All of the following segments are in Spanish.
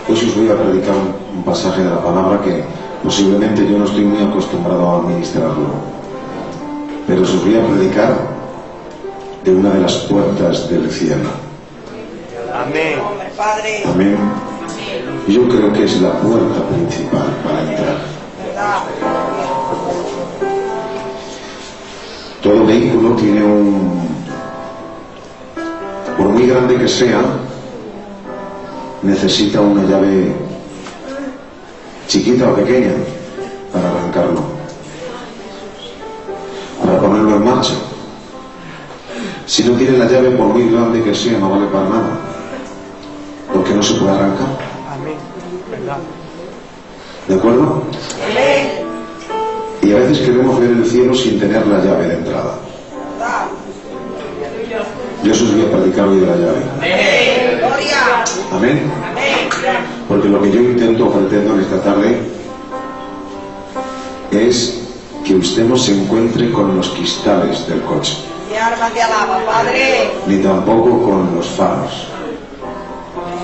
Hoy os voy a predicar un pasaje de la palabra que posiblemente yo no estoy muy acostumbrado a administrarlo, pero os voy a predicar de una de las puertas del cielo. Amén. Amén. Yo creo que es la puerta principal para entrar. Todo vehículo tiene por muy grande que sea, necesita una llave chiquita o pequeña para arrancarlo, para ponerlo en marcha. Si no tiene la llave, por muy grande que sea, no vale para nada, porque no se puede arrancar. Amén. ¿Verdad? ¿De acuerdo? Y a veces queremos ver el cielo sin tener la llave de entrada. Yo os voy a predicar hoy de la llave. Amén. Porque lo que yo intento, pretendo en esta tarde, es que usted no se encuentre con los cristales del coche, ni tampoco con los faros,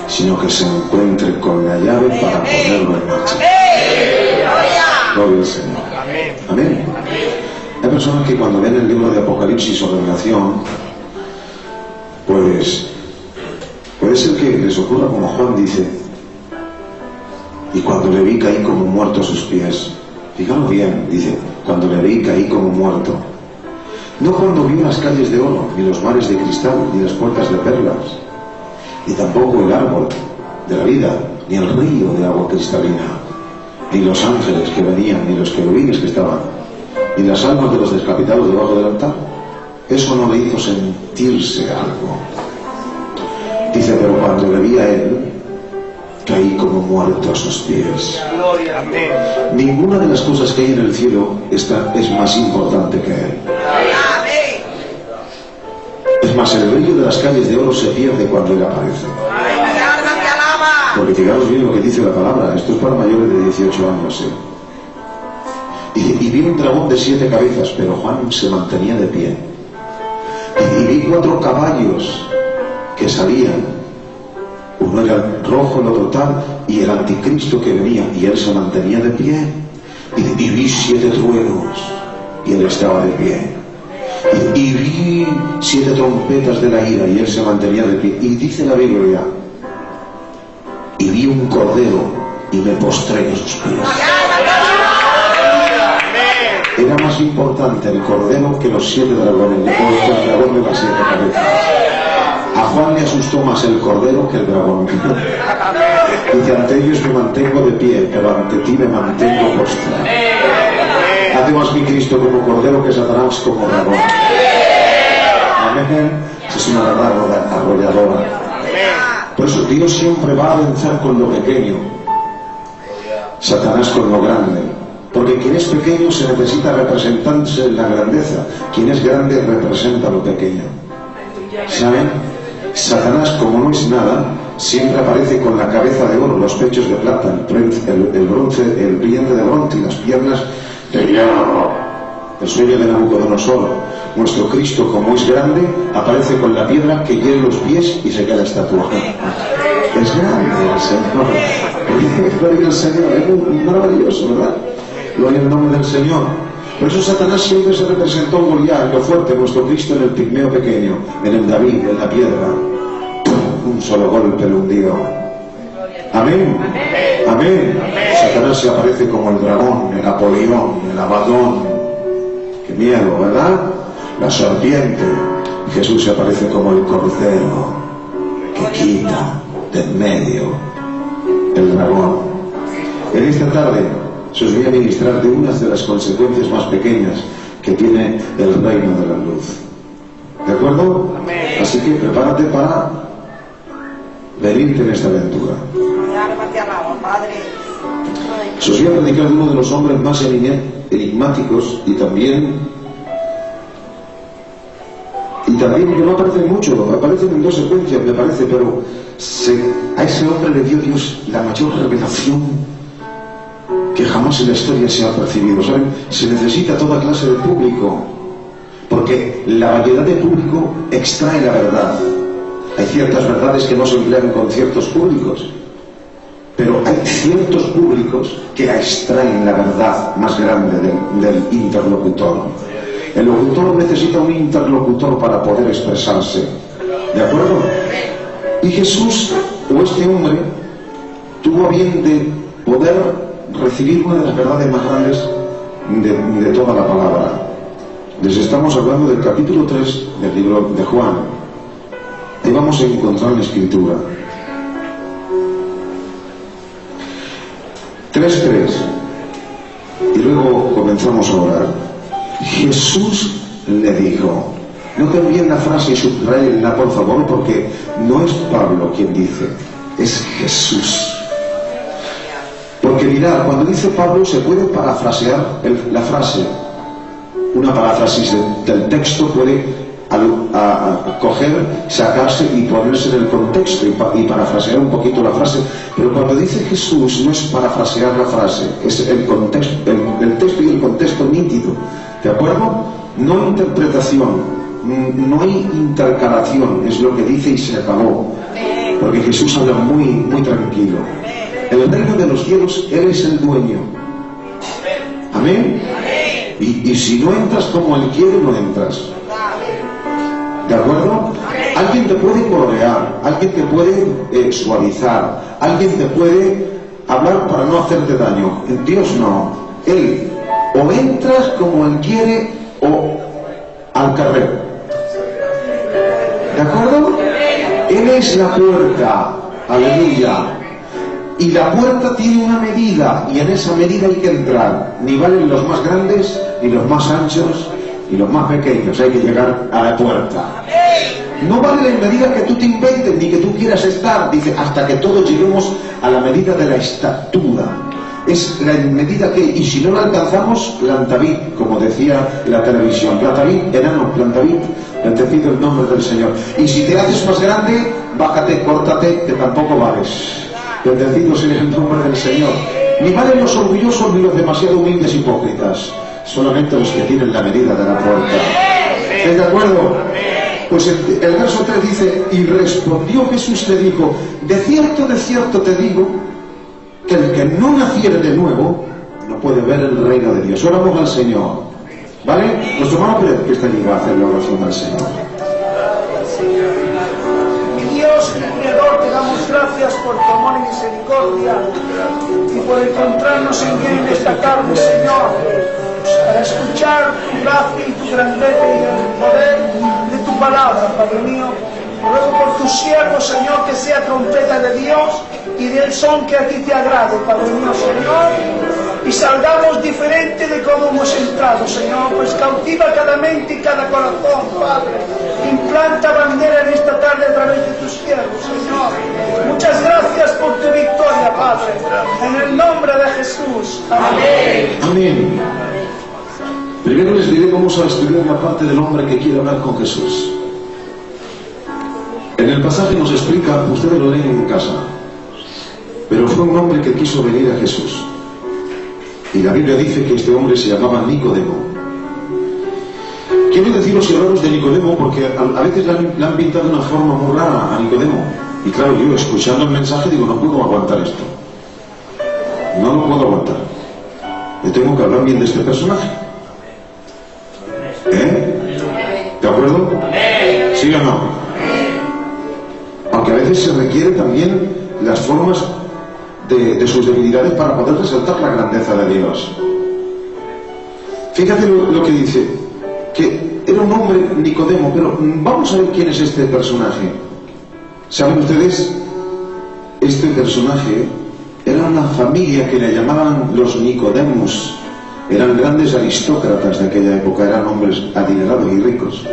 sino que se encuentre con la llave para ponerlo en marcha. Gloria al Señor. Amén. Hay personas que cuando ven el libro de Apocalipsis o Revelación, pues puede ser que les ocurra como Juan dice: y cuando le vi caí como muerto a sus pies. Fijaros bien, dice, cuando le vi caí como muerto. No cuando vi las calles de oro, ni los mares de cristal, ni las puertas de perlas, ni tampoco el árbol de la vida, ni el río de agua cristalina, ni los ángeles que venían, ni los querubines que estaban, ni las almas de los descapitados debajo del altar. Eso no le hizo sentirse algo. Dice, pero cuando le vi a él, caí como muerto a sus pies. Gloria. Amén. Ninguna de las cosas que hay en el cielo es más importante que él. Es más, el brillo de las calles de oro se pierde cuando él aparece. Porque fijaros bien lo que dice la palabra. Esto es para mayores de 18 años. Y vi un dragón de 7 cabezas, pero Juan se mantenía de pie. Y vi 4 caballos que salían. Uno era rojo, el otro tal, y el anticristo que venía, y él se mantenía de pie. Y vi 7 truenos, y él estaba de pie. Y vi 7 trompetas de la ira, y él se mantenía de pie. Y dice la Biblia, y vi un cordero, y me postré a sus pies. Era más importante el cordero que los 7 dragones, o el dragón de las 7 cabezas. A Juan le asustó más el cordero que el dragón. Dice, ante ellos me mantengo de pie, pero ante ti me mantengo postrado. Hace más mi Cristo como cordero que Satanás como dragón. Amén. Es una verdad arrolladora. Por eso Dios siempre va a vencer con lo pequeño, Satanás con lo grande. Porque quien es pequeño se necesita representarse en la grandeza. Quien es grande representa lo pequeño. ¿Saben? Satanás, como no es nada, siempre aparece con la cabeza de oro, los pechos de plata, el bronce, el brillante de bronce y las piernas de hierro. El sueño de Nabucodonosor. Nuestro Cristo, como es grande, aparece con la piedra que hiere los pies y se queda estatua. Es grande el Señor. Gloria al Señor. Es maravilloso, ¿verdad? Gloria al nombre del Señor. Por eso Satanás siempre se representó en Goliat, en lo fuerte, nuestro Cristo en el pigmeo pequeño, en el David, en la piedra. Un solo golpe lo hundió. Amén. Amén. Satanás se aparece como el dragón, el Apolión, el Abadón. Qué miedo, ¿verdad? La serpiente. Jesús se aparece como el cordero que quita de en medio el dragón. En esta tarde se os voy a ministrar de unas de las consecuencias más pequeñas que tiene el reino de la luz. ¿De acuerdo? Amén. Así que prepárate para venirte en esta aventura. Se os voy a predicar de uno de los hombres más enigmáticos y también que no aparecen mucho, aparecen en 2 secuencias, me parece, pero a ese hombre le dio Dios la mayor revelación que jamás en la historia se ha percibido. ¿Saben? Se necesita toda clase de público, porque la variedad de público extrae la verdad. Hay ciertas verdades que no se emplean con ciertos públicos. pero hay ciertos públicos que extraen la verdad más grande del interlocutor. El locutor necesita un interlocutor para poder expresarse, ¿de acuerdo? Y Jesús, o este hombre, tuvo a bien de poder recibir una de las verdades más grandes de toda la palabra. Les estamos hablando del capítulo 3 del libro de Juan. Ahí vamos a encontrar la escritura. 3:3. Y luego comenzamos a orar. Jesús le dijo, noten bien la frase y subrayenla por favor, porque no es Pablo quien dice, es Jesús. Porque mirad, cuando dice Pablo se puede parafrasear la frase. Una paráfrasis del texto puede coger, sacarse y ponerse en el contexto y parafrasear un poquito la frase, pero cuando dice Jesús no es parafrasear la frase, es el contexto, el texto y el contexto nítido, ¿de acuerdo? No interpretación, no hay intercalación, es lo que dice y se acabó, porque Jesús habla muy, muy tranquilo. El reino de los cielos, Él es el dueño. Amén. Y si no entras como Él quiere, no entras. ¿De acuerdo? Alguien te puede colorear, alguien te puede suavizar, alguien te puede hablar para no hacerte daño. Dios no. Él o entras como Él quiere o al carrer. ¿De acuerdo? Él es la puerta. Aleluya. Y la puerta tiene una medida, y en esa medida hay que entrar. Ni valen los más grandes, ni los más anchos, ni los más pequeños. Hay que llegar a la puerta. No vale la medida que tú te inventes, ni que tú quieras estar. Dice, hasta que todos lleguemos a la medida de la estatura. Es la medida que, y si no la alcanzamos, plantavid, como decía la televisión. Plantavid, enano, plantavid, bendecido el nombre del Señor. Y si te haces más grande, bájate, córtate, que tampoco vales. Bendecido sea el nombre del Señor. Ni valen los orgullosos ni los demasiado humildes hipócritas, solamente los que tienen la medida de la puerta. ¿Estás de acuerdo? Pues el verso 3 dice, y respondió Jesús, le dijo, de cierto te digo, que el que no naciere de nuevo, no puede ver el reino de Dios. Oramos al Señor, ¿vale? Nuestro hermano Pérez, que está allí, va a hacer la oración al Señor. Dios, Creador, te damos gracias por tu amor y misericordia y por encontrarnos en bien esta tarde, Señor, para escuchar tu gracia y tu grandeza y el poder de tu palabra, Padre mío. Ruego por tu siervo, Señor, que sea trompeta de Dios y del son que a ti te agrade, Padre mío, Señor, y salgamos diferente de cómo hemos entrado, Señor, pues cautiva cada mente y cada corazón, Padre. Implanta bandera en esta tarde a través de tus siervos, Señor. Muchas gracias por tu victoria, Padre, en el nombre de Jesús. Amén. Amén. Primero les diré cómo se va a estudiar la parte del hombre que quiere hablar con Jesús. En el pasaje nos explica, ustedes lo leen en casa, pero fue un hombre que quiso venir a Jesús. Y la Biblia dice que este hombre se llamaba Nicodemo. Quiero deciros y hablaros de Nicodemo porque a veces le han pintado de una forma muy rara a Nicodemo. Y claro, yo escuchando el mensaje digo, no puedo aguantar esto. No lo puedo aguantar. Yo tengo que hablar bien de este personaje. ¿De acuerdo? ¿Sí o no? Aunque a veces se requieren también las formas de sus debilidades para poder resaltar la grandeza de Dios. Fíjate lo que dice, que era un hombre Nicodemo, pero vamos a ver quién es este personaje. ¿Saben ustedes? Este personaje era una familia que le llamaban los Nicodemus. Eran grandes aristócratas de aquella época, eran hombres adinerados y ricos.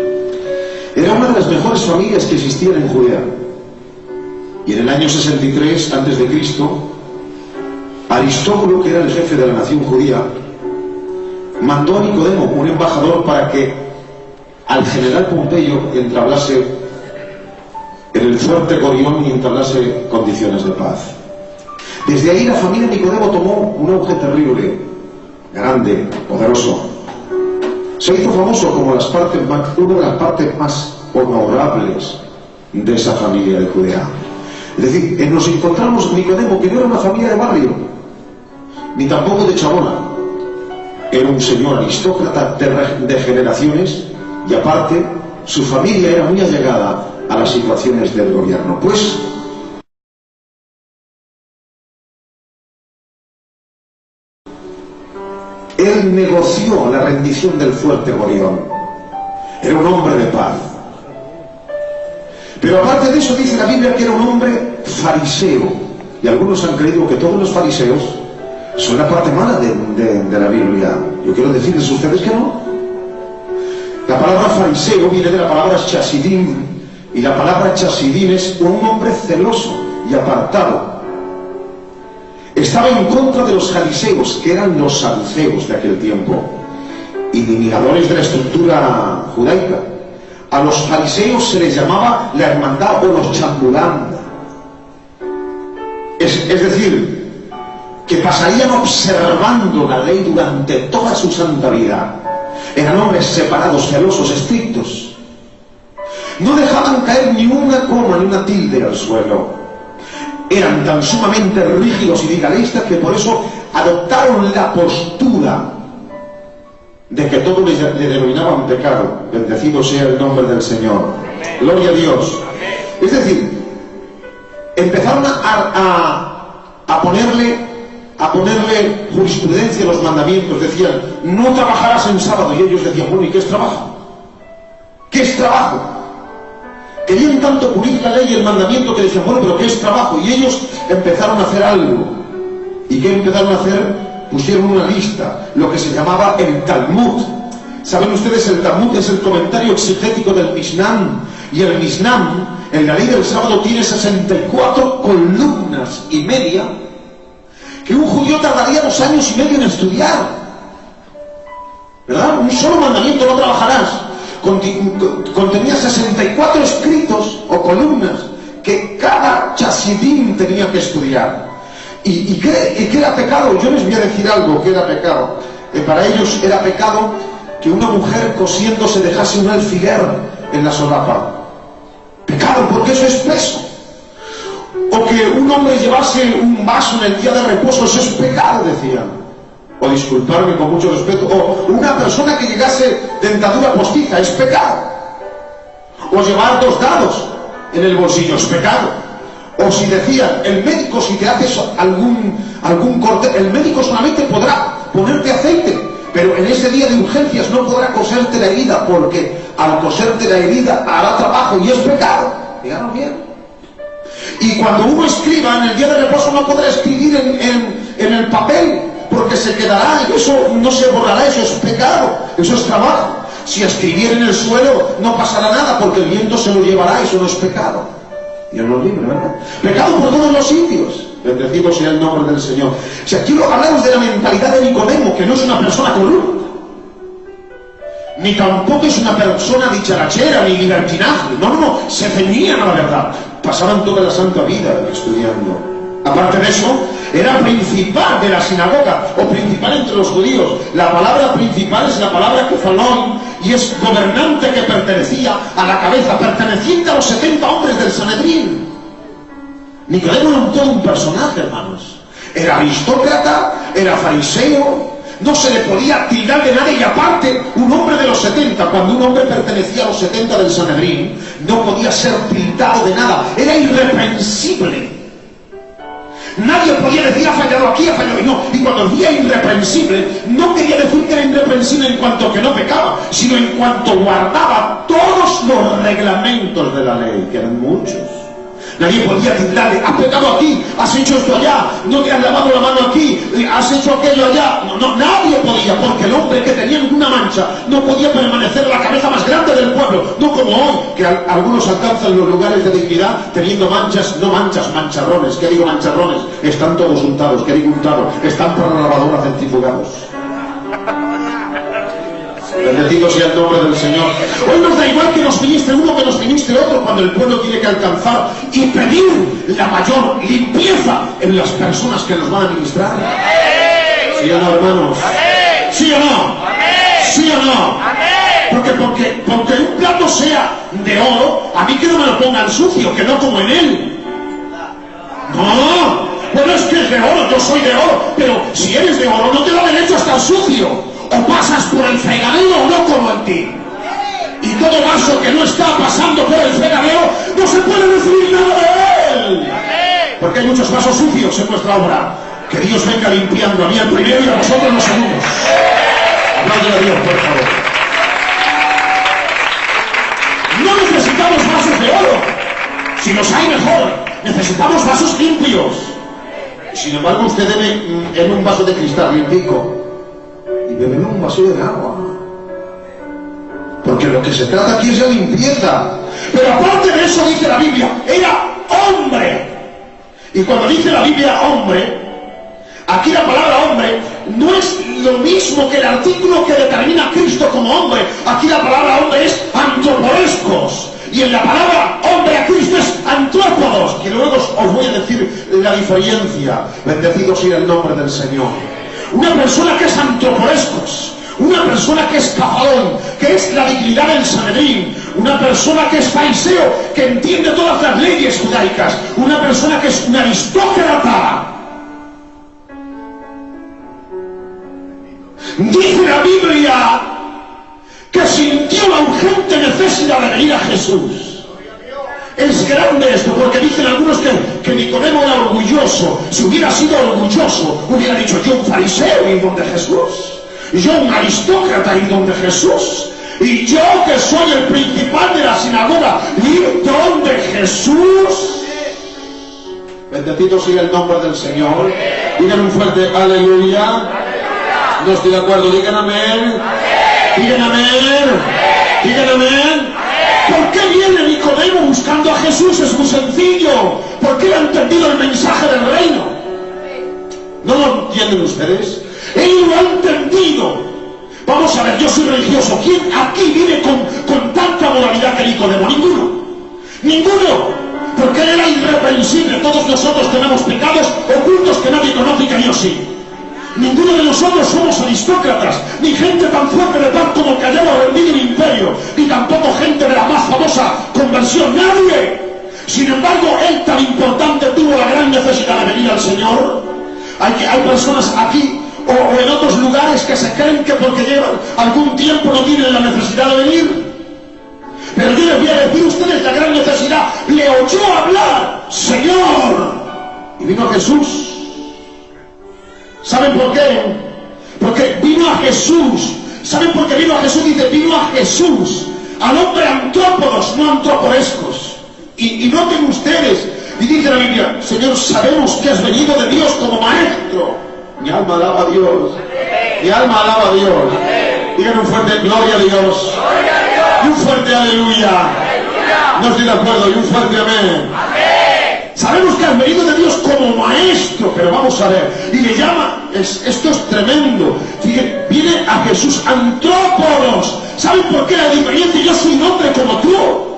Era una de las mejores familias que existían en Judea. Y en el año 63 a.C., Aristóbulo, que era el jefe de la nación judía, mandó a Nicodemo, un embajador, para que al general Pompeyo entablase en el fuerte Gorión y entablase condiciones de paz. Desde ahí la familia Nicodemo tomó un auge terrible, grande, poderoso. Se hizo famoso como una de las partes más honorables de esa familia de Judea. Es decir, nos encontramos Nicodemo, que no era una familia de barrio, ni tampoco de chabola. Era un señor aristócrata de generaciones, y aparte, su familia era muy allegada a las situaciones del gobierno. Pues él negoció la rendición del fuerte Gorión. Era un hombre de paz. Pero aparte de eso, dice la Biblia que era un hombre fariseo. Y algunos han creído que todos los fariseos son la parte mala de la Biblia. Yo quiero decirles a ustedes que no. La palabra fariseo viene de la palabra chasidín. Y la palabra chasidín es un hombre celoso y apartado. Estaba en contra de los fariseos, que eran los saduceos de aquel tiempo, iniciadores de la estructura judaica. A los fariseos se les llamaba la hermandad o los chambulán. Es decir, que pasarían observando la ley durante toda su santa vida. Eran hombres separados, celosos, estrictos. No dejaban caer ni una coma ni una tilde al suelo. Eran tan sumamente rígidos y legalistas que por eso adoptaron la postura de que todo le denominaban pecado. Bendecido sea el nombre del Señor. Gloria a Dios. Es decir, empezaron a ponerle jurisprudencia a los mandamientos. Decían, no trabajarás en sábado. Y ellos decían, bueno, ¿y qué es trabajo? ¿Qué es trabajo? Querían tanto pulir la ley y el mandamiento que decían, bueno, pero ¿qué es trabajo? Y ellos empezaron a hacer algo. ¿Y qué empezaron a hacer? Pusieron una lista, lo que se llamaba el Talmud. ¿Saben ustedes? El Talmud es el comentario exegético del Mishnah. Y el Mishnah, en la ley del sábado, tiene 64 columnas y media, que un judío tardaría 2 años y medio en estudiar. ¿Verdad? Un solo mandamiento, no trabajarás. Contenía 64 escritos o columnas que cada chasidín tenía que estudiar. ¿Y qué era pecado? Yo les voy a decir algo que era pecado. Para ellos era pecado que una mujer cosiendo se dejase un alfiler en la solapa. Pecado, porque eso es peso. O que un hombre llevase un vaso en el día de reposo, eso es pecado, decían. O disculparme con mucho respeto, o una persona que llegase dentadura postiza, es pecado. O llevar 2 dados en el bolsillo, es pecado. O si decían, el médico, si te haces algún corte, el médico solamente podrá ponerte aceite, pero en ese día de urgencias no podrá coserte la herida, porque al coserte la herida hará trabajo y es pecado. Díganlo bien. Y cuando uno escriba en el día de reposo no podrá escribir en el papel, porque se quedará y eso no se borrará, eso es pecado, eso es trabajo. Si escribiera en el suelo no pasará nada, porque el viento se lo llevará, eso no es pecado. Dios nos libre, ¿verdad? Pecado por todos los sitios. Bendecido sea el nombre del Señor. O sea, quiero hablaros de la mentalidad de Nicodemo, que no es una persona corrupta, ni tampoco es una persona dicharachera, ni libertinaje. No, se ceñían a la verdad. Pasaban toda la santa vida estudiando. Aparte de eso, era principal de la sinagoga, o principal entre los judíos. La palabra principal es la palabra kefalón, y es gobernante que pertenecía a la cabeza, perteneciente a los 70 hombres del Sanedrín. Nicodemo era todo un personaje, hermanos. Era aristócrata, era fariseo, no se le podía tildar de nada, y aparte, un hombre de los 70, cuando un hombre pertenecía a los 70 del Sanedrín, no podía ser tildado de nada, era irreprensible. Nadie podía decir, ha fallado aquí, ha fallado, y no. Y cuando decía irreprensible, no quería decir que era irreprensible en cuanto que no pecaba, sino en cuanto guardaba todos los reglamentos de la ley, que eran muchos. Nadie podía tildarle, has pecado aquí, has hecho esto allá, no te has lavado la mano aquí, has hecho aquello allá. No, nadie podía, porque el hombre que tenía ninguna mancha no podía permanecer la cabeza más grande del pueblo, no como hoy, que algunos alcanzan los lugares de dignidad teniendo manchas, no manchas, mancharrones. ¿Qué digo mancharrones? Están todos untados. ¿Qué digo untado? Están por la lavadora centrifugados. Bendecido sea el nombre del Señor. Hoy nos da igual que nos ministre uno, que nos ministre otro, cuando el pueblo tiene que alcanzar y pedir la mayor limpieza en las personas que nos van a ministrar. ¿Sí o no, hermanos? ¿Sí o no? ¿Sí o no? Porque un plato sea de oro, a mí que no me lo pongan sucio, que no como en él. No, bueno, es que es de oro, yo soy de oro, pero si eres de oro no te da derecho a estar sucio. O pasas por el fregadero o no como en ti. Y todo vaso que no está pasando por el fregadero no se puede recibir nada de él. Porque hay muchos vasos sucios en nuestra obra. Que Dios venga limpiando a mí el primero y a vosotros los segundos. Aplaude a Dios, por favor. No necesitamos vasos de oro. Si los hay, mejor. Necesitamos vasos limpios. Sin embargo, usted debe en un vaso de cristal limpico y beber un vaso de agua. Porque lo que se trata aquí es de limpieza. Pero aparte de eso, dice la Biblia, era hombre. Y cuando dice la Biblia hombre, aquí la palabra hombre no es lo mismo que el artículo que determina a Cristo como hombre. Aquí la palabra hombre es antroporescos. Y en la palabra hombre a Cristo es antrópodos. Que luego os voy a decir la diferencia. Bendecido sea el nombre del Señor. Una persona que es antroporescos. Una persona que es cafalón, que es la dignidad del Sanedrín, una persona que es fariseo, que entiende todas las leyes judaicas, una persona que es un aristócrata. Dice la Biblia que sintió la urgente necesidad de venir a Jesús. Es grande esto, porque dicen algunos que Nicodemo era orgulloso. Si hubiera sido orgulloso, hubiera dicho: yo un fariseo y donde Jesús. Yo un aristócrata y donde Jesús. Y yo que soy el principal de la sinagoga y donde Jesús. Bendecido sea el nombre del Señor. Digan un fuerte aleluya. No estoy de acuerdo, digan amén. Digan amén. Digan amén. ¿Por qué viene Nicodemo buscando a Jesús? Es muy sencillo. Porque él ha entendido el mensaje del reino. ¿No lo entienden ustedes? Él lo ha entendido. Vamos a ver, yo soy religioso. ¿Quién aquí vive con tanta moralidad que Nicodemo? Ninguno. Ninguno. Porque él era irreprensible. Todos nosotros tenemos pecados ocultos que nadie conoce y que Dios sí. Ninguno de nosotros somos aristócratas, ni gente tan fuerte de pan como que hayamos rendido el imperio, ni tampoco gente de la más famosa conversión. Nadie. Sin embargo, él tan importante tuvo la gran necesidad de venir al Señor. Hay personas aquí o en otros lugares que se creen que porque llevan algún tiempo no tienen la necesidad de venir. Pero yo les voy a decir a ustedes la gran necesidad. Le oyó hablar, Señor, y vino a Jesús. ¿Saben por qué? Porque vino a Jesús. ¿Saben por qué vino a Jesús? Dice, vino a Jesús, al hombre antrópodos, no antroporescos. Y noten ustedes, y dice la Biblia: Señor, sabemos que has venido de Dios como maestro. Mi alma alaba a Dios. Mi alma alaba a Dios. Digan un fuerte gloria a Dios. Y un fuerte aleluya. No estoy de acuerdo. Y un fuerte amén. Sabemos que has venido de Dios como maestro. Pero vamos a ver. Y le llama, esto es tremendo. Fíjense, viene a Jesús antrópodos. ¿Saben por qué la diferencia? Yo soy un hombre como tú.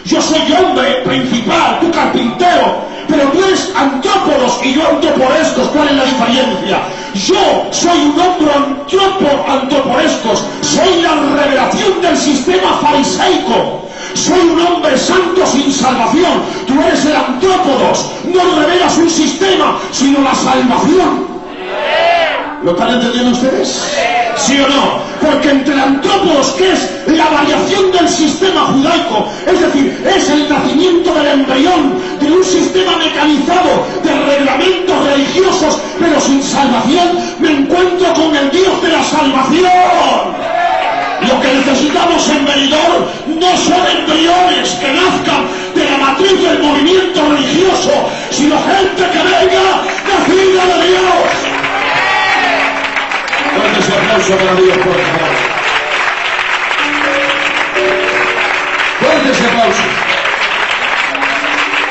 Yo soy hombre principal, tú carpintero, pero tú eres antrópodos y yo antroporescos. ¿Cuál es la diferencia? Yo soy un hombre antroporescos, soy la revelación del sistema fariseico. Soy un hombre santo sin salvación. Tú eres el antrópodos, no revelas un sistema, sino la salvación. ¿Lo están entendiendo ustedes? ¿Sí o no? Porque entre el antrópodos, que es la variación del sistema judaico, es decir, es el nacimiento del embrión de un sistema mecanizado de reglamentos religiosos, pero sin salvación, me encuentro con el Dios de la salvación. Lo que necesitamos en Benidorm no son embriones que nazcan de la matriz del movimiento religioso, sino gente que venga nacida de Dios. Fuerte ese aplauso para Dios, por favor. Fuerte ese aplauso.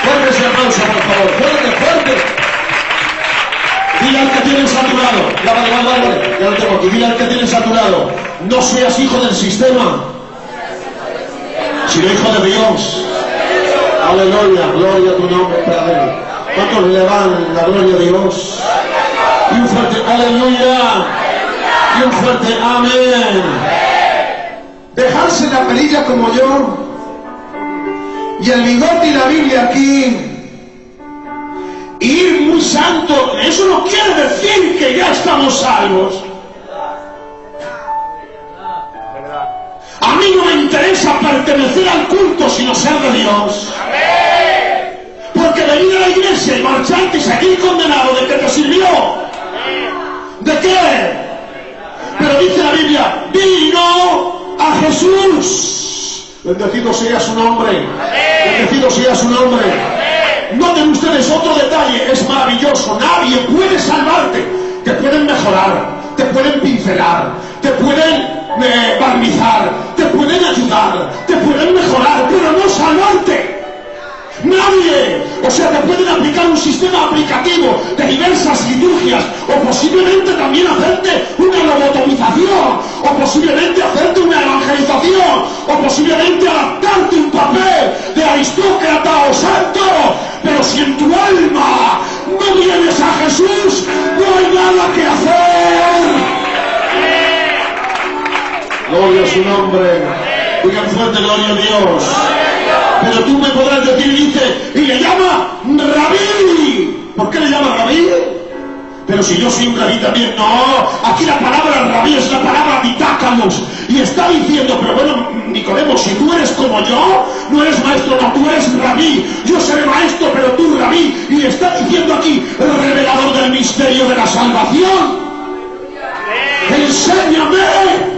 Fuerte ese aplauso, por favor. Fuerte, fuerte. Dile al que tienes a tu lado. Vale. Ya lo tengo aquí. Dile al que tienes a tu lado: no seas hijo del sistema, sino hijo de Dios. Aleluya. Gloria a tu nombre, Padre. ¿Cuántos le dan la gloria a Dios? Y un fuerte aleluya. Y un fuerte amén. Dejarse la perilla como yo y el bigote y la Biblia aquí, ir muy santo, eso no quiere decir que ya estamos salvos. A mí no me interesa pertenecer al culto sino ser de Dios. Porque venir a la iglesia y marcharte y seguir condenado, ¿de qué te sirvió? ¿De qué? Pero dice la Biblia, vino a Jesús. Bendecido sea su nombre. Bendecido sea su nombre. Noten ustedes otro detalle, es maravilloso. Nadie puede salvarte. Te pueden mejorar, te pueden pincelar, te pueden barnizar, te pueden ayudar, te pueden mejorar, pero no salvarte. Nadie. O sea, te pueden aplicar un sistema aplicativo de diversas liturgias, o posiblemente también hacerte una lobotomización, o posiblemente hacerte una evangelización, o posiblemente adaptarte un papel de aristócrata o santo. Pero si en tu alma no vienes a Jesús, no hay nada que hacer. Gloria a su nombre. Digan fuerte, gloria a Dios. Pero tú me podrás decir, dice, y le llama Rabí. ¿Por qué le llama Rabí? Pero si yo soy un rabí también. No, aquí la palabra rabí es la palabra ditácalos. Y está diciendo, pero bueno, Nicodemo, si tú eres como yo, no eres maestro, no, tú eres rabí. Yo seré maestro, pero tú rabí. Y está diciendo aquí, el revelador del misterio de la salvación. Enséñame.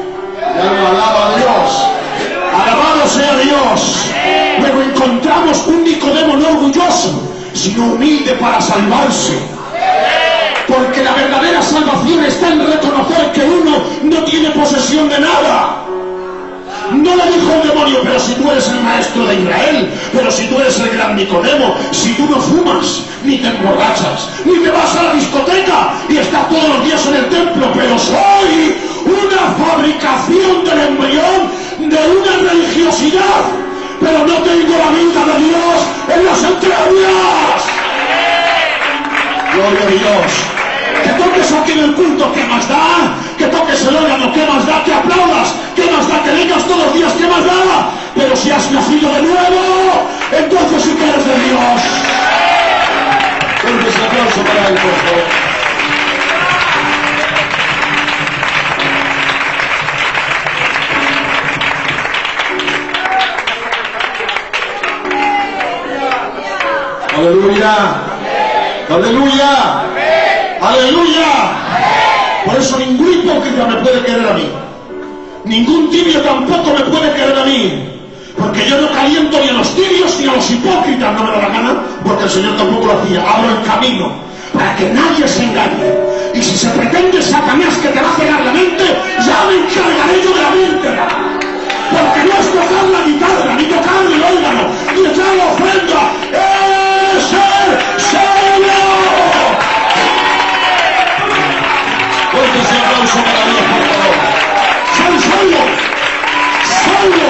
Ya alaba a Dios. Alabado sea Dios. Luego encontramos un Nicodemo no orgulloso, sino humilde para salvarse. Porque la verdadera salvación está en reconocer que uno no tiene posesión de nada. No le dijo el demonio, pero si tú eres el maestro de Israel, pero si tú eres el gran Nicodemo, si tú no fumas, ni te emborrachas, ni te vas a la discoteca y estás todos los días en el templo, pero soy una fabricación del embrión de una religiosidad, pero no tengo la vida de Dios en las entrañas. Gloria a Dios. Que toques aquí en el culto, ¿qué más da? Que toques el órgano, ¿qué más da? Que aplaudas, ¿qué más da? Que vengas todos los días, ¿qué más da? Pero si has nacido de nuevo, entonces sí que eres de Dios. Un aplauso para él, por favor. Aleluya. Aleluya. Aleluya. Por eso ningún hipócrita me puede querer a mí. Ningún tibio tampoco me puede querer a mí. Porque yo no caliento ni a los tibios ni a los hipócritas, no me da la gana, porque el Señor tampoco lo hacía. Abro el camino para que nadie se engañe. Y si se pretende Satanás que te va a cegar la mente, ya me encargaré yo de la mente. Porque no es tocar la guitarra, ni tocar el órgano, ni echar la ofrenda. ¡Es el Señor! Fuerte ese aplauso para Dios, por favor. ¡Soy salvo! ¡Salvo!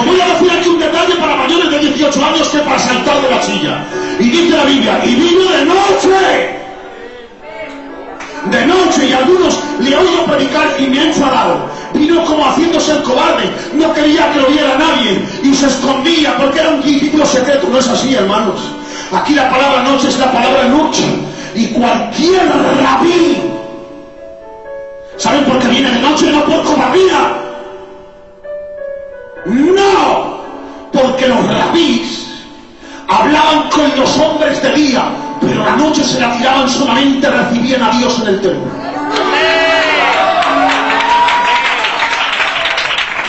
Voy a decir aquí un detalle para mayores de 18 años que para saltar de la silla. Y dice la Biblia, y vino de noche. De noche, y algunos le he oído predicar y me he enfadado. Vino como haciéndose el cobarde, no quería que lo viera nadie y se escondía porque era un discípulo secreto. No es así, hermanos. Aquí la palabra noche es la palabra noche. Y cualquier rabí, ¿saben por qué viene de noche? No por cobardía. No, porque los rabís hablaban con los hombres de día, pero la noche se la tiraban, solamente recibían a Dios en el templo.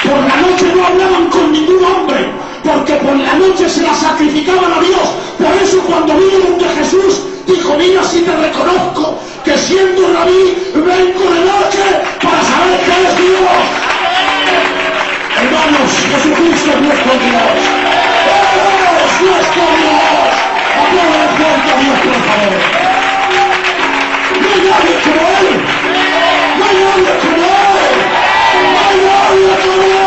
Por la noche no hablaban con ningún hombre, porque por la noche se la sacrificaban a Dios. Por eso cuando vino donde Jesús, dijo, mira, si te reconozco que siendo rabí vengo de noche para saber que eres Dios. Hermanos, Jesucristo es nuestro Dios. ¡Es nuestro Dios! ¡Aplaudan fuerte a Dios, por favor! ¡No hay nadie como Él! ¡No hay nadie como Él! ¡No hay nadie como Él!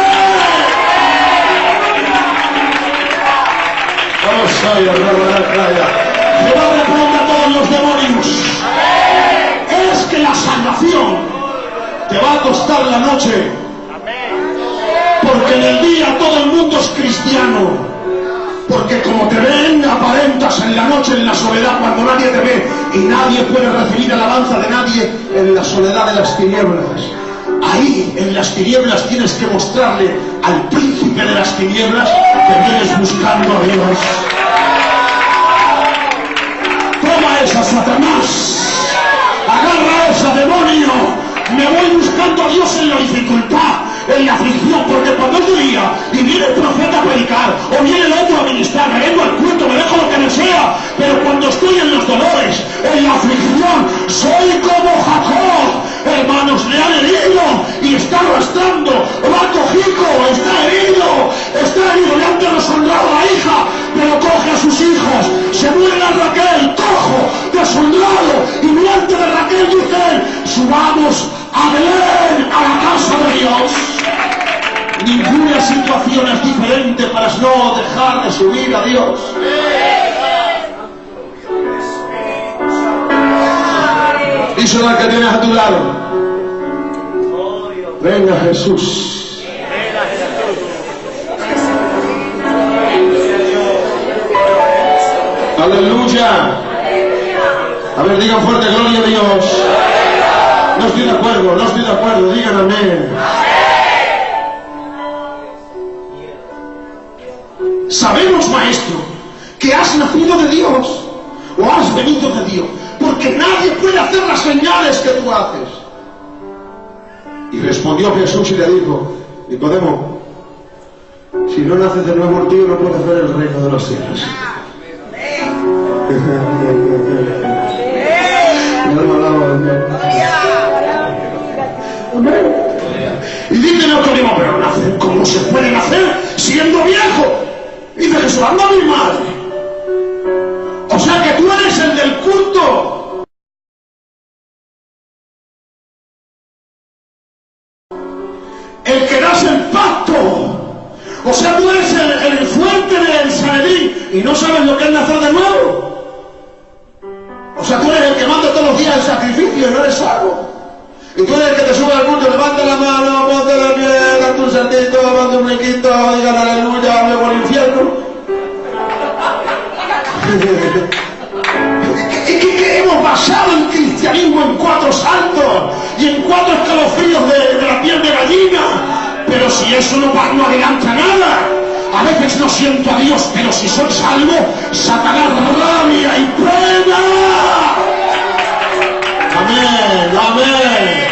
¡Vamos allá! Jehová reprenda a todos los demonios. Es que la salvación te va a costar. en la noche. Porque en el día todo el mundo es cristiano. Porque como te ven, aparentas en la noche, en la soledad, cuando nadie te ve, y nadie puede recibir alabanza de nadie en la soledad de las tinieblas. Ahí, en las tinieblas, tienes que mostrarle al príncipe de las tinieblas que vienes buscando a Dios. Toma esa, Satanás. Agarra a ese demonio. Me voy buscando a Dios en la dificultad, en la aflicción, porque cuando es día y viene el profeta a predicar, o viene el otro a ministrar, me vengo al culto, me dejo lo que me sea, pero cuando estoy en los dolores, en la aflicción, soy como Jacob. Hermanos, le han herido y está arrastrando, va cojico, está herido, le han deshonrado a la hija, pero coge a sus hijos, se muere a Raquel, cojo, deshonrado, y delante de Raquel dice él, subamos a Belén, a la casa de Dios. Ninguna situación es diferente para no dejar de subir a Dios. Díselo al que tienes a tu lado. Venga Jesús. Aleluya. A ver, digan fuerte, gloria a Dios. No estoy de acuerdo, digan amén. Sabemos, maestro, que has nacido de Dios o has venido de Dios, porque nadie puede hacer las señales que tú haces. Y respondió Jesús y le dijo, Nicodemo, si no naces de nuevo el tío no puedes ver el reino de los cielos. Y dice Nicodemo, pero nacer, ¿cómo se puede nacer siendo viejo? Y dice Jesús, anda mi madre. O sea que tú eres el del culto. El que das el pacto. O sea, tú eres el fuerte del Sanedrín y no sabes lo que es nacer de nuevo. O sea, tú eres el que manda todos los días el sacrificio y no eres salvo. Y tú eres el que te sube al culto, levanta la mano, ponte de pie, date un saltito, manda un brinquito, digan aleluya, hable por el infierno. ¿Qué hemos basado el cristianismo en 4 saltos y en 4 escalofríos de la piel de gallina? Pero si eso no adelanta nada. A veces no siento a Dios, pero si soy salvo, Satanás rabia y pena. Amén, amén.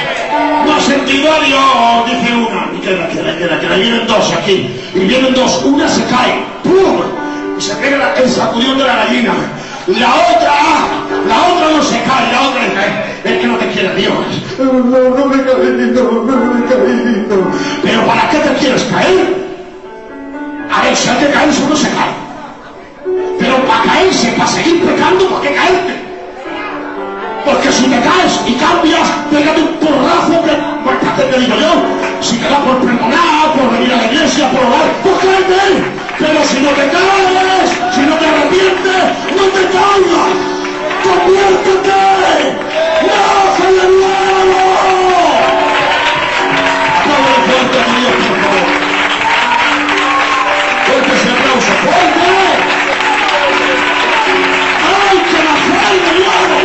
No ha sentido a Dios, dice una. Y que vienen 2 aquí. Y vienen 2, una se cae. ¡Pum! Y se pega el sacudión de la gallina. La otra no se cae, la otra es que no te quiere Dios. No me he caído. Pero ¿para qué te quieres caer? A ver, si hay que caerse uno se cae. Pero para caerse, para seguir pecando, ¿por qué caerte? Porque si te caes y cambias, pégate un porrazo que, pues, ¿qué te digo yo? Si te da por perdonar, por venir a la iglesia, por orar, pues cállate. Pero si no te caes, si no te arrepientes, no te caigas. ¡Conviértete! ¡Nace de nuevo! ¡Aplaude fuerte a Dios, por favor! ¡Fuerte ese aplauso! ¡Fuerte! ¡Hay que nacer de nuevo!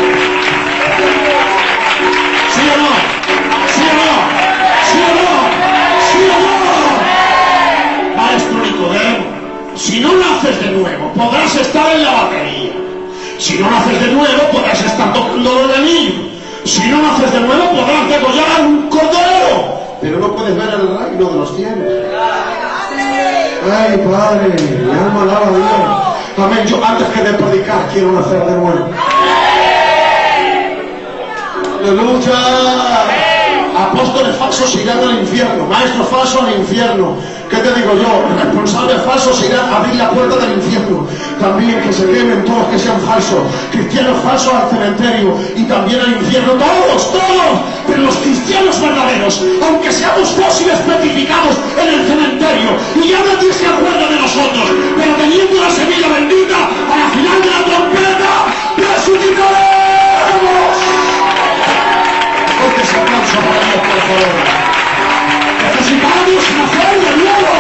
¿Sí o no? ¿Sí o no? ¿Sí o no? ¿Sí o no? Maestro Nicodemo, si no naces de nuevo, podrás estar en la batería. Si no naces de nuevo, podrás estar tocando el anillo. Si no naces de nuevo, podrás degollar un cordero. Pero no puedes ver el reino de los cielos. Ay, Padre, mi alma alaba a Dios. Amén. Yo antes que de predicar quiero nacer de nuevo. Aleluya. Apóstoles falsos irán al infierno, maestros falsos al infierno. ¿Qué te digo yo? Responsables falsos irán a abrir la puerta del infierno. También que se quemen todos que sean falsos. Cristianos falsos al cementerio y también al infierno. Todos. Pero los cristianos verdaderos, aunque seamos fósiles petrificados en el cementerio y ya nadie se acuerda de nosotros, pero teniendo la semilla bendita, a la final de la trompeta, resucitaremos. Fuerte ese aplauso para Dios, por favor. necesitamos nacer de nuevo.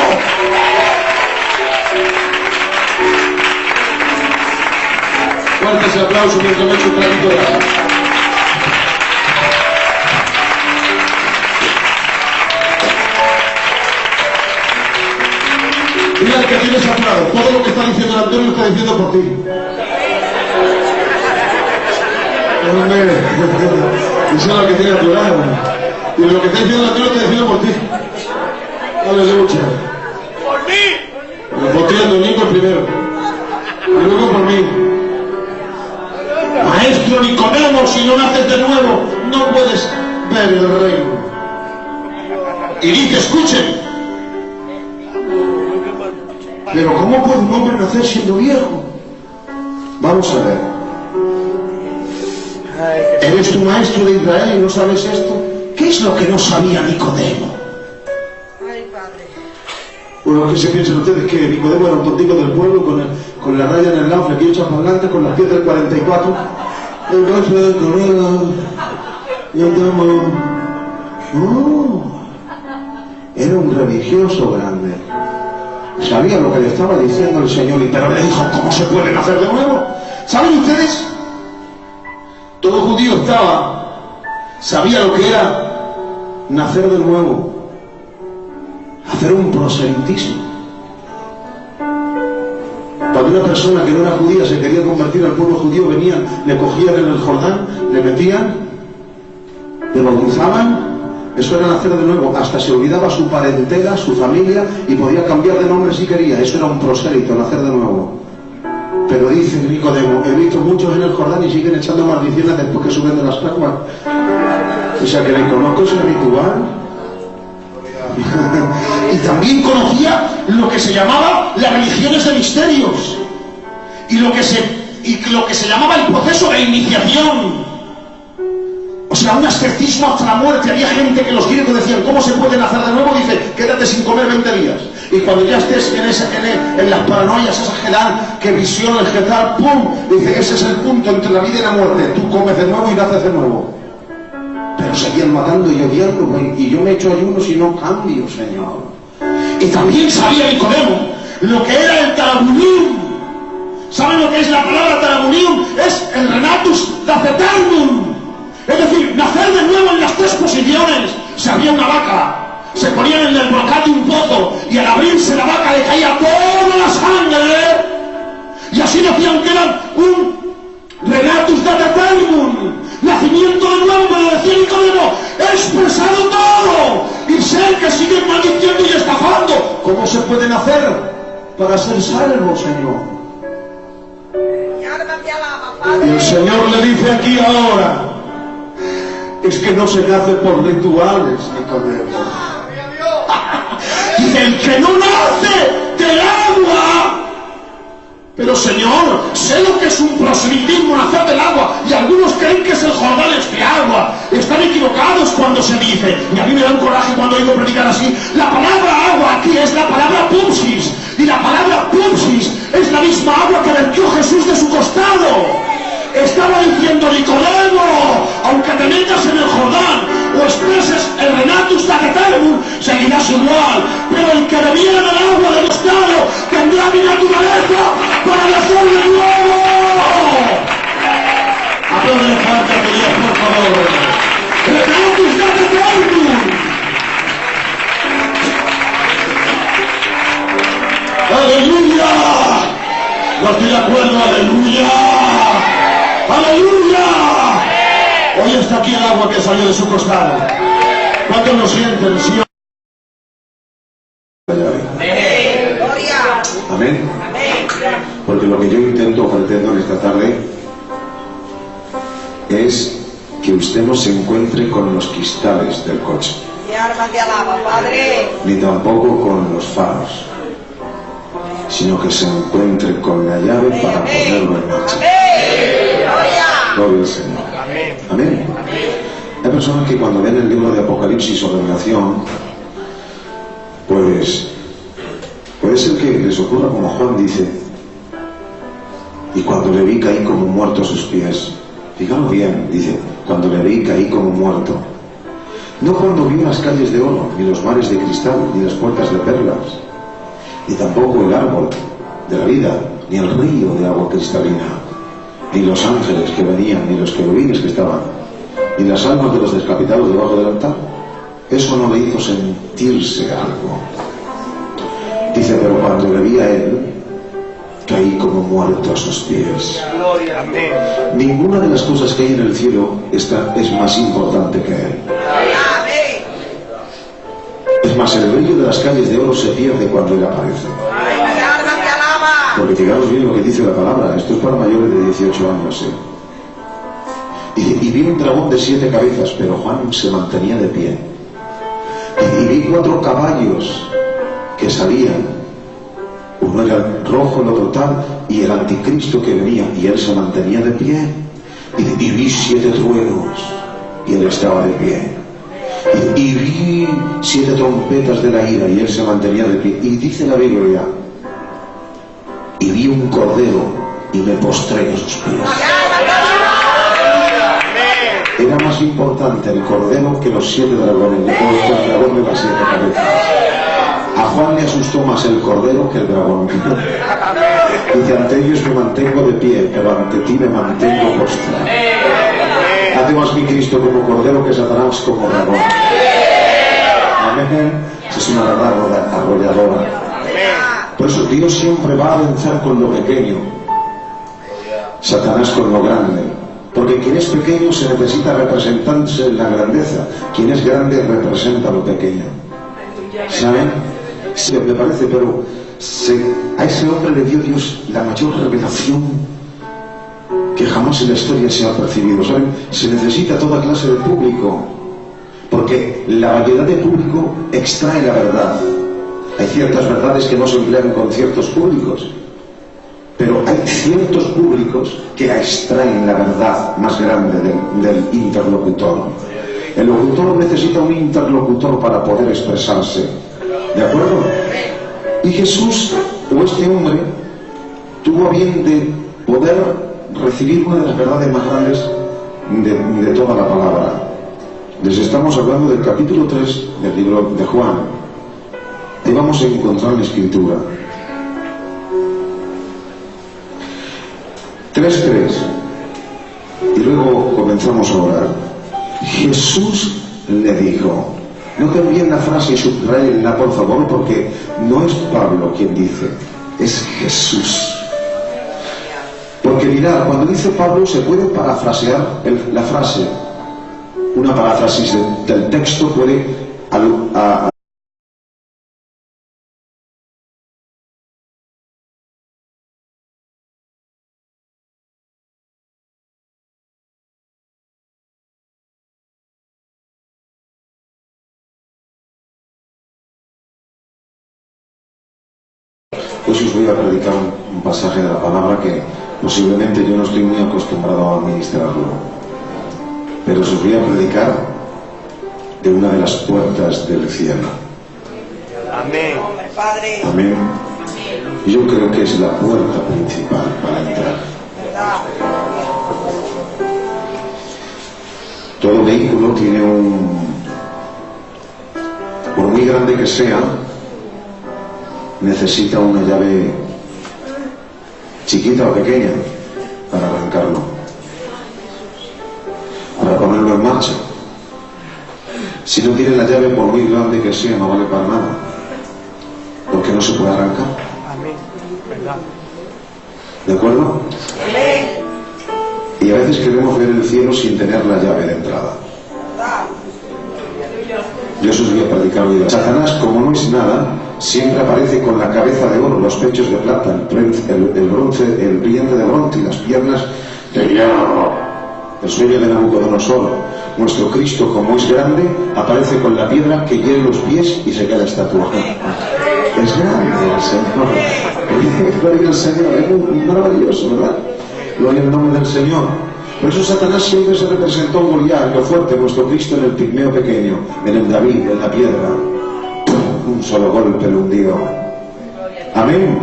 Fuerte ese aplauso mientras me echo un traguito de agua. Mira el que tienes a tu lado. Todo lo que está diciendo el Antonio lo está diciendo por ti. Hombre, eso es lo que tiene a tu lado. Y lo que está diciendo el Antonio lo está diciendo por ti. Aleluya. Por mí. Por ti, el domingo primero. Y luego por mí. Maestro Nicodemo, si no naces de nuevo, no puedes ver el reino. Y dice, escuchen. Pero ¿cómo puede un hombre nacer siendo viejo? Vamos a ver. ¿Eres tu maestro de Israel y no sabes esto? ¿Qué es lo que no sabía Nicodemo? Bueno, ¿qué se piensan ustedes? Que Nicodemo era un tontico del pueblo con la raya en el lado, aquí hecha para adelante, con las piedras del 44. El brazo de corona. Y andamos. No. Era un religioso grande. Sabía lo que le estaba diciendo el Señor, pero le dijo, ¿cómo se puede nacer de nuevo? ¿Saben ustedes? Todo judío sabía lo que era nacer de nuevo, hacer un proselitismo. Cuando una persona que no era judía se quería convertir al pueblo judío, venían, le cogían en el Jordán, le metían, le bautizaban. Eso era nacer de nuevo, hasta se olvidaba su parentela, su familia, y podía cambiar de nombre si quería. Eso era un prosélito, nacer de nuevo. Pero dice Nicodemo, he visto muchos en el Jordán y siguen echando maldiciones después que suben de las aguas. O sea que le conozco ese ritual. Y también conocía lo que se llamaba las religiones de misterios y lo que se llamaba el proceso de iniciación. O sea, un ascetismo hasta la muerte. Había gente que los griegos decían, ¿cómo se puede nacer de nuevo? Dice, quédate sin comer 20 días. Y cuando ya estés en las paranoias esas que dan, que visiones, que tal, ¡pum! Dice, ese es el punto entre la vida y la muerte. Tú comes de nuevo y naces de nuevo. Pero seguían matando y odiando, y yo me echo ayunos y no cambio, Señor. Y también sabía Nicodemo lo que era el tarabunium. ¿Saben lo que es la palabra tarabunium? Es el renatus dacetarnum. Es decir, nacer de nuevo en las tres posiciones. Se abría una vaca, se ponían en el brocate un pozo, y al abrirse la vaca le caía toda la sangre, y así decían que eran un renatus dacetarnum, nacimiento de nuevo. Me decía Nicodemo, he expresado todo, y sé que siguen maldiciendo y estafando. ¿Cómo se puede nacer para ser salvo, Señor? Y el Señor le dice aquí ahora, es que no se nace por rituales, Nicodemo. Dice, el que no nace del agua. Pero Señor, sé lo que es un proselitismo, nacer del agua, y algunos creen que es el Jordán este agua. Están equivocados cuando se dice, y a mí me da un coraje cuando oigo predicar así. La palabra agua aquí es la palabra pupsis, y la palabra pupsis es la misma agua que vertió Jesús de su costado. Estaba diciendo, Nicodemo, aunque te metas en el Jordán o expreses el renatus dacetarum, seguirás igual, pero el que bebiera del agua del costado tendrá mi naturaleza para nacer de nuevo. Aplaude fuerte a Dios, por favor. Renatus dacetarum. ¡Aleluya! No estoy de acuerdo, aleluya. ¡Aleluya! Hoy está aquí el agua que salió de su costado. ¿Cuántos lo sienten? ¿Sí? Amén. Porque lo que yo intento, pretendo en esta tarde es que usted no se encuentre con los cristales del coche, ni tampoco con los faros, sino que se encuentre con la llave para ponerlo en marcha. Gloria al Señor. Amén. Hay personas que cuando ven el libro de Apocalipsis o Revelación, pues puede ser que les ocurra como Juan dice, y cuando le vi caí como muerto a sus pies. Fíjalo bien, dice, cuando le vi caí como muerto. No cuando vio las calles de oro, ni los mares de cristal, ni las puertas de perlas, ni tampoco el árbol de la vida, ni el río de agua cristalina, ni los ángeles que venían, ni los querubines que estaban, ni las almas de los decapitados debajo del altar. Eso no le hizo sentirse algo. Dice, pero cuando le vi a él, caí como muerto a sus pies. Amén. Ninguna de las cosas que hay en el cielo es más importante que él. Es más, el brillo de las calles de oro se pierde cuando él aparece. Porque fijaros bien lo que dice la palabra. Esto es para mayores de 18 años. Y vi un dragón de 7 cabezas, pero Juan se mantenía de pie. Y vi 4 caballos que salían. Uno era el rojo, el otro tal, y el anticristo que venía, y él se mantenía de pie. Y vi 7 truenos, y él estaba de pie. Y vi 7 trompetas de la ira, y él se mantenía de pie. Y dice la Biblia, y vi un cordero, y me postré a sus pies. Era más importante el cordero que los 7 dragones, que el dragón de las 7 cabezas. A Juan le asustó más el cordero que el dragón. Dice, ante ellos me mantengo de pie, pero ante ti me mantengo postrado. Hace más mi Cristo como cordero que Satanás como dragón. Amén. Es una verdad arrolladora. Por eso Dios siempre va a vencer con lo pequeño, Satanás con lo grande. Porque quien es pequeño se necesita representarse en la grandeza. Quien es grande representa lo pequeño. ¿Saben? Sí, me parece, pero a ese hombre le dio Dios la mayor revelación que jamás en la historia se ha percibido. ¿Saben? Se necesita toda clase de público, porque la variedad de público extrae la verdad. Hay ciertas verdades que no se emplean con ciertos públicos, pero hay ciertos públicos que extraen la verdad más grande del interlocutor. El locutor necesita un interlocutor para poder expresarse. ¿De acuerdo? Y Jesús, o este hombre, tuvo a bien de poder recibir una de las verdades más grandes de toda la palabra. Les estamos hablando del capítulo 3 del libro de Juan. Ahí vamos a encontrar la escritura. 3:3. Y luego comenzamos a orar. Jesús le dijo, no cambien la frase y subrayenla por favor, porque no es Pablo quien dice, es Jesús. Porque mirad, cuando dice Pablo se puede parafrasear la frase. Una paráfrasis del texto puede Pues os voy a predicar un pasaje de la palabra que posiblemente yo no estoy muy acostumbrado a administrarlo, pero os voy a predicar de una de las puertas del cielo. Amén. Amén. Y yo creo que es la puerta principal para entrar. Todo vehículo tiene por muy grande que sea, necesita una llave chiquita o pequeña para arrancarlo, para ponerlo en marcha. Si no tiene la llave, por muy grande que sea, no vale para nada, porque no se puede arrancar. Amén. ¿Verdad? ¿De acuerdo? Y a veces queremos ver el cielo sin tener la llave de entrada. Yo os voy a predicar hoy. Satanás, como no es nada, siempre aparece con la cabeza de oro, los pechos de plata, el bronce, el brillante de bronce y las piernas de hierro. El sueño de Nabucodonosor. Nuestro Cristo, como es grande, aparece con la piedra que hiere los pies y se queda estatua. Es grande el Señor. Gloria al Señor. Es maravilloso, ¿verdad? Gloria al nombre del Señor. Por eso Satanás siempre se representó en Goliat, lo fuerte, nuestro Cristo en el pigmeo pequeño, en el David, en la piedra. Un solo golpe lo hundió. Amén.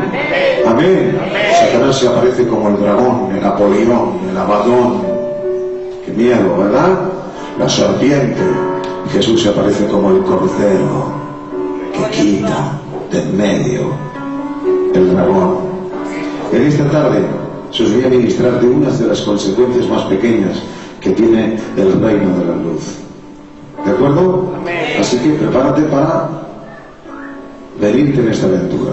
Amén. Satanás se aparece como el dragón, el Napoleón, el Abadón. Qué miedo, ¿verdad? la serpiente. Jesús se aparece como el cordero que quita de en medio el dragón. En esta tarde se os voy a ministrar de unas de las consecuencias más pequeñas que tiene el reino de la luz. ¿De acuerdo? Amén. Así que prepárate para venirte en esta aventura.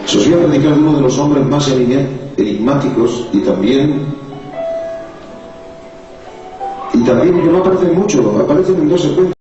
Se os voy a predicar de uno de los hombres más enigmáticos y también que no aparecen mucho, aparecen en 2 secuencias.